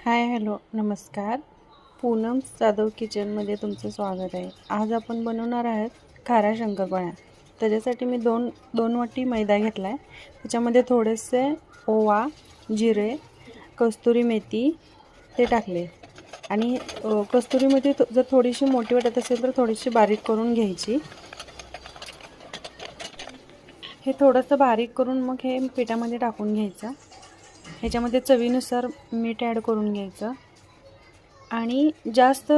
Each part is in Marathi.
हाय हॅलो नमस्कार. पूनम जाधव किचनमध्ये तुमचं स्वागत आहे. आज आपण बनवणार आहोत खाऱ्या शंकरपाळ्या. त्याच्यासाठी मी दोन वाटी मैदा घेतला आहे. त्याच्यामध्ये थोडेसे ओवा, जिरे, कस्तुरी मेथी ते टाकले आणि कस्तुरी मेथी जर थोडीशी मोठी वाटत असेल तर थोडीशी बारीक करून घ्यायची. हे थोडंसं बारीक करून मग हे पिठामध्ये टाकून घ्यायचं. ह्याच्यामध्ये चवीनुसार मीठ ॲड करून घ्यायचं आणि जास्त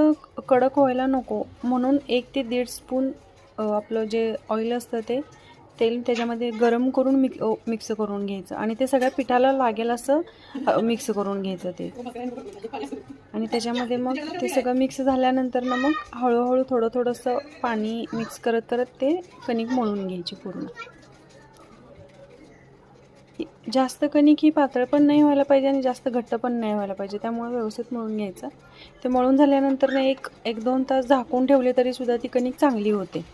कडक व्हायला नको म्हणून 1 ते 1.5 स्पून आपलं जे ऑइल असतं ते तेल त्याच्यामध्ये गरम करून मिक्स करून घ्यायचं आणि ते सगळ्या पिठाला लागेल असं मिक्स करून घ्यायचं ते. आणि त्याच्यामध्ये मग ते सगळं मिक्स झाल्यानंतर ना मग हळूहळू थोडंसं पाणी मिक्स करत करत ते कणिक मळून घ्यायची पूर्ण. जास्त कणिक ही पातळ पण नाही व्हायला पाहिजे आणि जास्त घट्ट पण नाही व्हायला पाहिजे, त्यामुळे व्यवस्थित मळून घ्यायचं. ते मळून झाल्यानंतर ना 1-2 तास झाकून ठेवले तरी सुद्धा ती कणिक चांगली होते.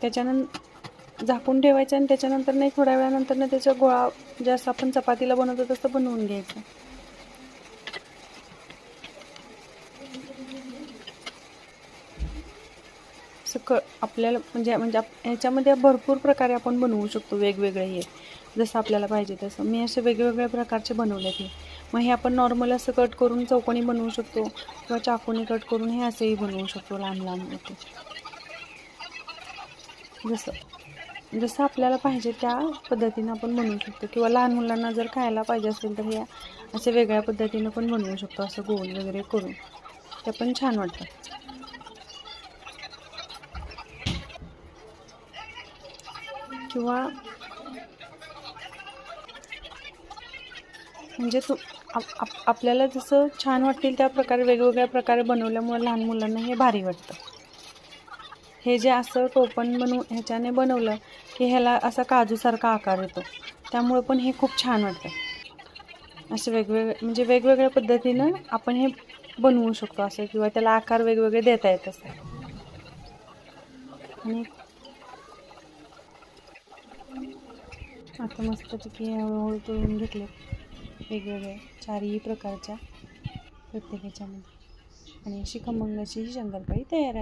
त्याच्यानंतर झाकून ठेवायचं आणि त्याच्यानंतर ना थोड्या वेळानंतर ना त्याचा गोळा जसं आपण चपातीला बनवतो तसं बनवून घ्यायचं. आपल्याला म्हणजे ह्याच्यामध्ये भरपूर प्रकारे आपण बनवू शकतो वेगवेगळे हे जसं आपल्याला पाहिजे तसं. मी असे वेगवेगळ्या प्रकारचे बनवले ते. मग हे आपण नॉर्मल असं कट करून चौकोनी बनवू शकतो किंवा चाकूने कट करून हे असेही बनवू शकतो लहान होते. जसं आपल्याला पाहिजे त्या पद्धतीनं आपण बनवू शकतो किंवा लहान मुलांना जर खायला पाहिजे असेल तर हे असे वेगळ्या पद्धतीनं पण बनवू शकतो, असं गोल वगैरे करून. ते पण छान वाटतं. किंवा म्हणजे आपल्याला जसं छान वाटतील त्या प्रकारे वेगवेगळ्या प्रकारे बनवल्यामुळे लहान मुलांना हे भारी वाटतं. हे जे असं टोपण ह्याच्याने बनवलं की ह्याला असा काजूसारखा आकार येतो, त्यामुळे पण हे खूप छान वाटतं. असे वेगवेगळ्या पद्धतीनं आपण हे बनवू शकतो असं, किंवा त्याला आकार वेगवेगळे देता येत असतात. आणि आता मस्तपैकी हळूहळू तळून घेतले वेगवेगळ्या 4ही प्रकारच्या प्रत्येक ह्याच्यामध्ये आणि अशी खमंग अशी शंकरपाळी तयार आहे.